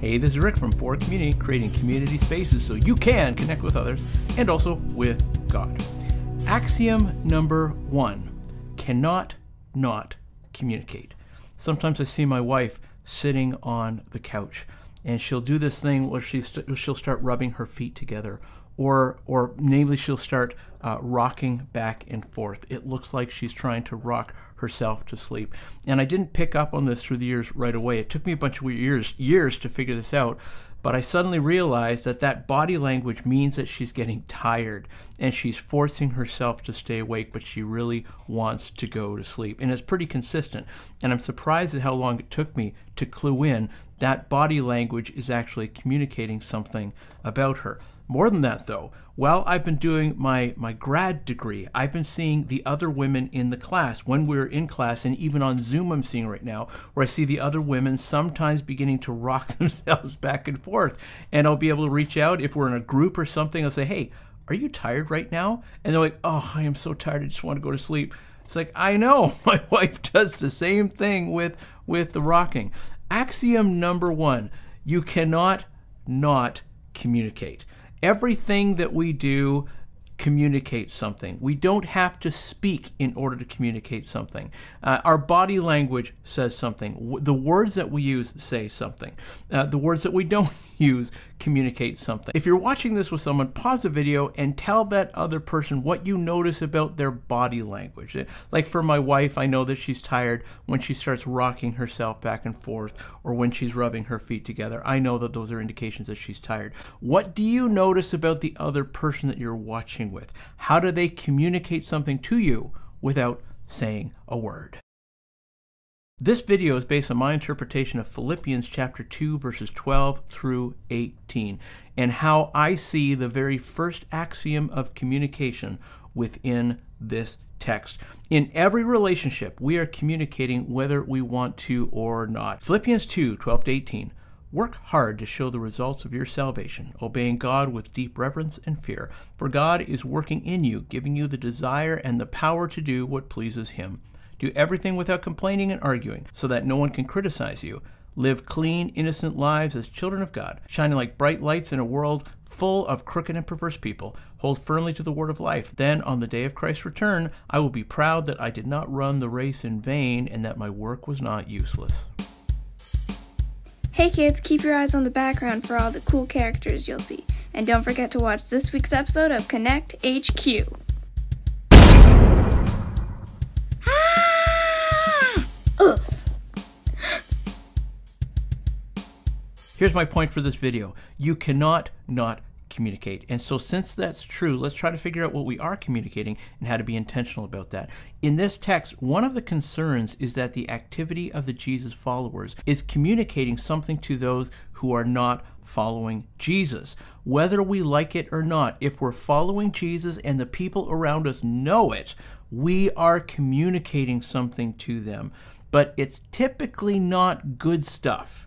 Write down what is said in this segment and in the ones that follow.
Hey, this is Rick from For Community, creating community spaces so you can connect with others and also with God. Axiom number 1, cannot not communicate. Sometimes I see my wife sitting on the couch and she'll do this thing where she'll start rubbing her feet together, or namely she'll start rocking back and forth. It looks like she's trying to rock herself to sleep. And I didn't pick up on this through the years right away. It took me a bunch of years to figure this out. But I suddenly realized that body language means that she's getting tired and she's forcing herself to stay awake, but she really wants to go to sleep. And it's pretty consistent. And I'm surprised at how long it took me to clue in that body language is actually communicating something about her. More than that, though, while I've been doing my grad degree, I've been seeing the other women in the class when we're in class, and even on Zoom I'm seeing right now, where I see the other women sometimes beginning to rock themselves back and forth. And I'll be able to reach out if we're in a group or something. I'll say, hey, are you tired right now? And they're like, oh, I am so tired. I just want to go to sleep. It's like, I know. My wife does the same thing with the rocking. Axiom number 1, you cannot not communicate. Everything that we do communicates something. We don't have to speak in order to communicate something. Our body language says something. The words that we use say something. The words that we don't use communicate something. If you're watching this with someone, pause the video and tell that other person what you notice about their body language. Like for my wife, I know that she's tired when she starts rocking herself back and forth, or when she's rubbing her feet together. I know that those are indications that she's tired. What do you notice about the other person that you're watching with? How do they communicate something to you without saying a word? This video is based on my interpretation of Philippians chapter 2, verses 12 through 18, and how I see the very first axiom of communication within this text. In every relationship, we are communicating whether we want to or not. Philippians 2, 12 to 18. Work hard to show the results of your salvation, obeying God with deep reverence and fear, for God is working in you, giving you the desire and the power to do what pleases Him. Do everything without complaining and arguing, so that no one can criticize you. Live clean, innocent lives as children of God, shining like bright lights in a world full of crooked and perverse people. Hold firmly to the word of life. Then, on the day of Christ's return, I will be proud that I did not run the race in vain and that my work was not useless. Hey kids, keep your eyes on the background for all the cool characters you'll see. And don't forget to watch this week's episode of Connect HQ. Here's my point for this video. You cannot not communicate. And so since that's true, let's try to figure out what we are communicating and how to be intentional about that. In this text, one of the concerns is that the activity of the Jesus followers is communicating something to those who are not following Jesus. Whether we like it or not, if we're following Jesus and the people around us know it, we are communicating something to them. But it's typically not good stuff.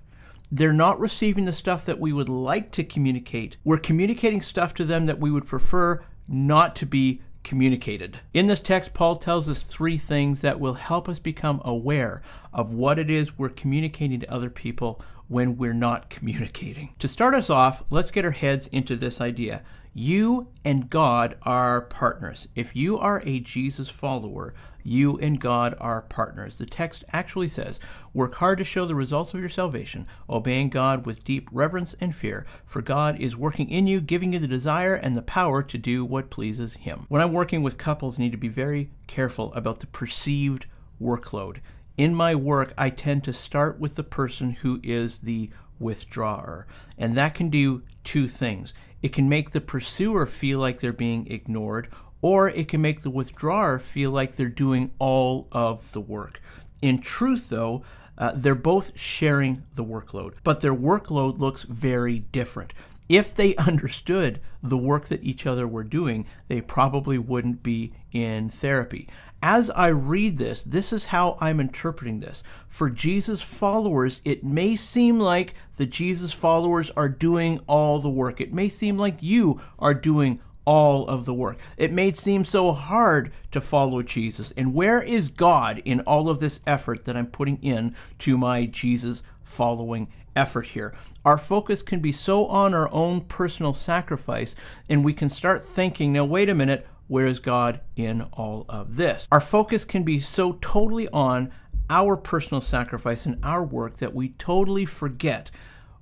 They're not receiving the stuff that we would like to communicate. We're communicating stuff to them that we would prefer not to be communicated. In this text, Paul tells us 3 things that will help us become aware of what it is we're communicating to other people when we're not communicating. To start us off, let's get our heads into this idea. You and God are partners. If you are a Jesus follower, you and God are partners. The text actually says, work hard to show the results of your salvation, obeying God with deep reverence and fear, for God is working in you, giving you the desire and the power to do what pleases Him. When I'm working with couples, I need to be very careful about the perceived workload. In my work, I tend to start with the person who is the withdrawer, and that can do 2 things. It can make the pursuer feel like they're being ignored, or it can make the withdrawer feel like they're doing all of the work. In truth, though, they're both sharing the workload, but their workload looks very different. If they understood the work that each other were doing, they probably wouldn't be in therapy. As I read this, this is how I'm interpreting this. For Jesus followers, it may seem like the Jesus followers are doing all the work. It may seem like you are doing all of the work. It may seem so hard to follow Jesus. And where is God in all of this effort that I'm putting in to my Jesus following effort here. Our focus can be so on our own personal sacrifice, and we can start thinking, now wait a minute, where is God in all of this? Our focus can be so totally on our personal sacrifice and our work that we totally forget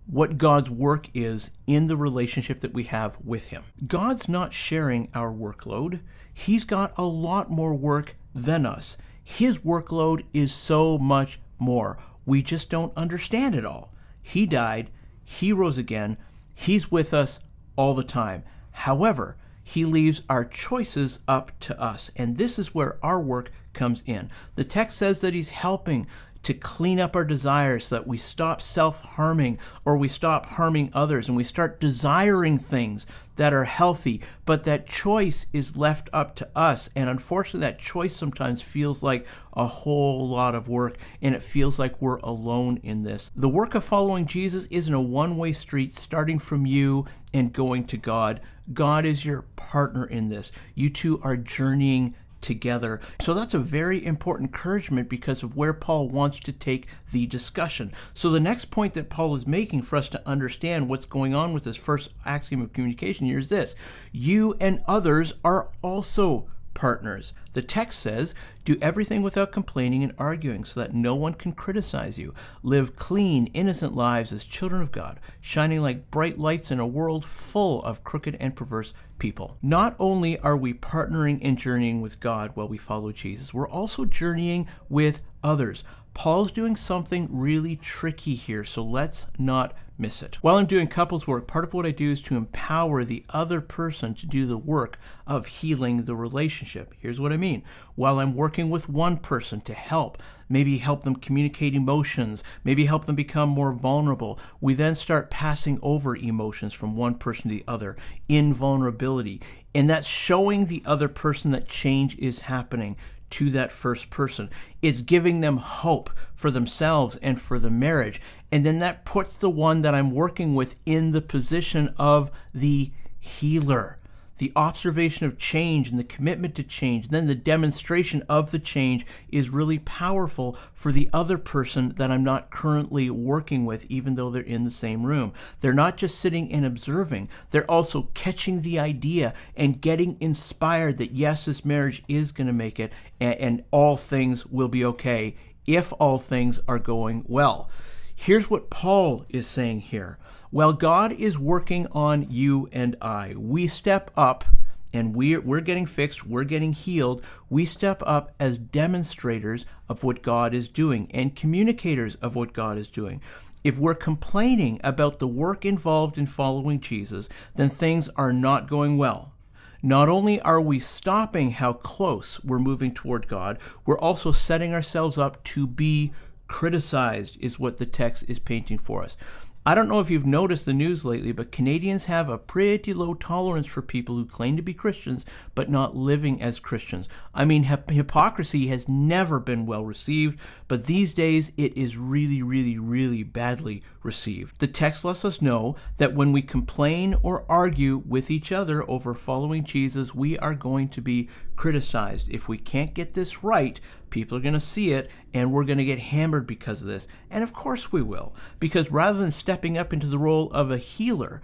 what God's work is in the relationship that we have with Him. God's not sharing our workload. He's got a lot more work than us. His workload is so much more. We just don't understand it all. He died. He rose again. He's with us all the time. However, He leaves our choices up to us. And this is where our work comes in. The text says that He's helping to clean up our desires so that we stop self-harming or we stop harming others and we start desiring things that are healthy. But that choice is left up to us. And unfortunately, that choice sometimes feels like a whole lot of work, and it feels like we're alone in this. The work of following Jesus isn't a one-way street starting from you and going to God. God is your partner in this. You two are journeying together. So that's a very important encouragement because of where Paul wants to take the discussion. So the next point that Paul is making for us to understand what's going on with this first axiom of communication here is this: you and others are also partners. The text says, do everything without complaining and arguing so that no one can criticize you. Live clean, innocent lives as children of God, shining like bright lights in a world full of crooked and perverse people. Not only are we partnering and journeying with God while we follow Jesus, we're also journeying with others. Paul's doing something really tricky here, so let's not miss it. While I'm doing couples work, part of what I do is to empower the other person to do the work of healing the relationship. Here's what I mean. While I'm working with one person to help, maybe help them communicate emotions, maybe help them become more vulnerable, we then start passing over emotions from one person to the other in vulnerability. And that's showing the other person that change is happening to that first person. It's giving them hope for themselves and for the marriage. And then that puts the one that I'm working with in the position of the healer. The observation of change and the commitment to change, and then the demonstration of the change is really powerful for the other person that I'm not currently working with, even though they're in the same room. They're not just sitting and observing, they're also catching the idea and getting inspired that yes, this marriage is going to make it, and all things will be okay if all things are going well. Here's what Paul is saying here. While God is working on you and I, we step up and we're getting fixed, we're getting healed. We step up as demonstrators of what God is doing and communicators of what God is doing. If we're complaining about the work involved in following Jesus, then things are not going well. Not only are we stopping how close we're moving toward God, we're also setting ourselves up to be criticized, is what the text is painting for us. I don't know if you've noticed the news lately, but Canadians have a pretty low tolerance for people who claim to be Christians but not living as Christians. I mean, hypocrisy has never been well received, but these days it is really, really, really badly received. The text lets us know that when we complain or argue with each other over following Jesus, we are going to be criticized. If we can't get this right, people are going to see it, and we're going to get hammered because of this. And of course we will, because rather than stepping up into the role of a healer,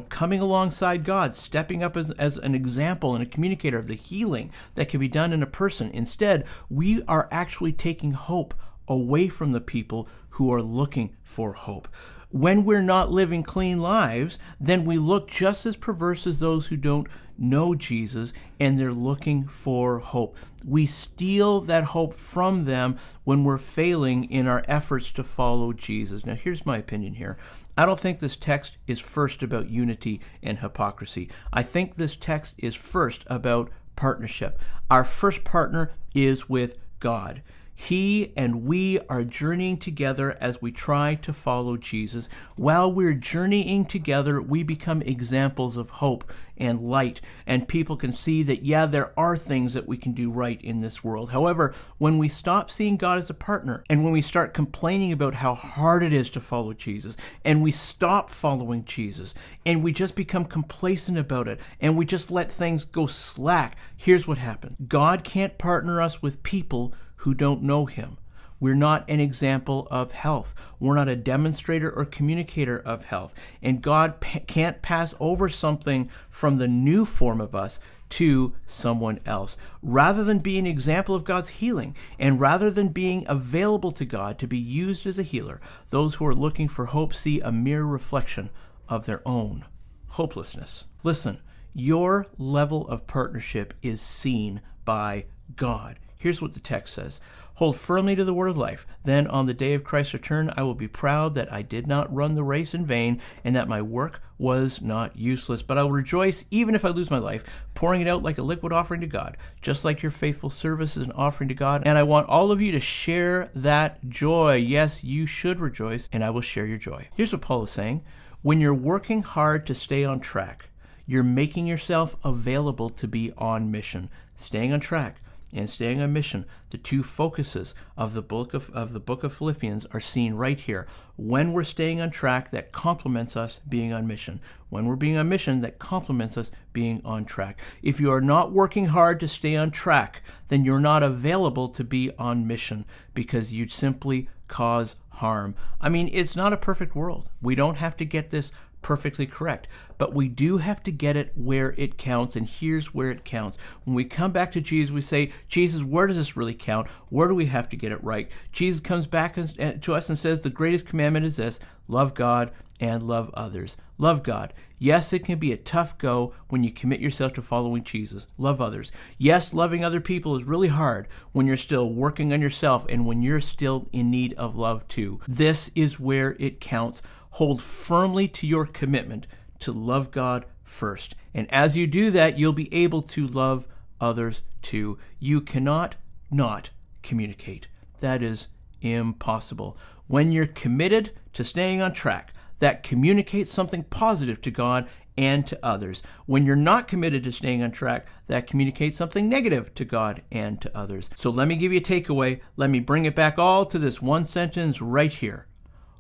coming alongside God, stepping up as an example and a communicator of the healing that can be done in a person, instead, we are actually taking hope away from the people who are looking for hope. When we're not living clean lives, then we look just as perverse as those who don't know Jesus, and they're looking for hope. We steal that hope from them when we're failing in our efforts to follow Jesus. Now, here's my opinion here. I don't think this text is first about unity and hypocrisy. I think this text is first about partnership. Our first partner is with God. He and we are journeying together as we try to follow Jesus. While we're journeying together, we become examples of hope and light, and people can see that, yeah, there are things that we can do right in this world. However, when we stop seeing God as a partner, and when we start complaining about how hard it is to follow Jesus, and we stop following Jesus, and we just become complacent about it, and we just let things go slack, here's what happens. God can't partner us with people who don't know Him. We're not an example of health. We're not a demonstrator or communicator of health. And God can't pass over something from the new form of us to someone else. Rather than being an example of God's healing, and rather than being available to God to be used as a healer, those who are looking for hope see a mere reflection of their own hopelessness. Listen, your level of partnership is seen by God. Here's what the text says. Hold firmly to the word of life. Then on the day of Christ's return, I will be proud that I did not run the race in vain and that my work was not useless. But I will rejoice even if I lose my life, pouring it out like a liquid offering to God, just like your faithful service is an offering to God. And I want all of you to share that joy. Yes, you should rejoice, and I will share your joy. Here's what Paul is saying. When you're working hard to stay on track, you're making yourself available to be on mission. Staying on track and staying on mission, the two focuses of the book of Philippians are seen right here. When we're staying on track, that complements us being on mission. When we're being on mission, that complements us being on track. If you are not working hard to stay on track, then you're not available to be on mission because you'd simply cause harm. I mean, it's not a perfect world. We don't have to get this perfectly correct, but we do have to get it where it counts, and here's where it counts. When we come back to Jesus, we say, Jesus, where does this really count? Where do we have to get it right? Jesus comes back to us and says, the greatest commandment is this: love God and love others. Love God. Yes, it can be a tough go when you commit yourself to following Jesus. Love others. Yes, loving other people is really hard when you're still working on yourself and when you're still in need of love too. This is where it counts. Hold firmly to your commitment to love God first. And as you do that, you'll be able to love others too. You cannot not communicate. That is impossible. When you're committed to staying on track, that communicates something positive to God and to others. When you're not committed to staying on track, that communicates something negative to God and to others. So let me give you a takeaway. Let me bring it back all to this one sentence right here.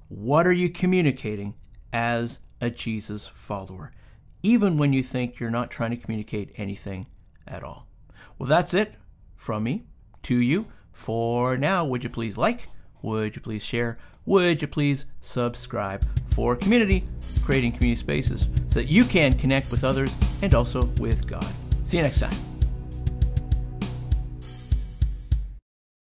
What are you communicating as a Jesus follower, even when you think you're not trying to communicate anything at all? Well, that's it from me to you for now. Would you please like? Would you please share? Would you please subscribe for community, creating community spaces so that you can connect with others and also with God. See you next time.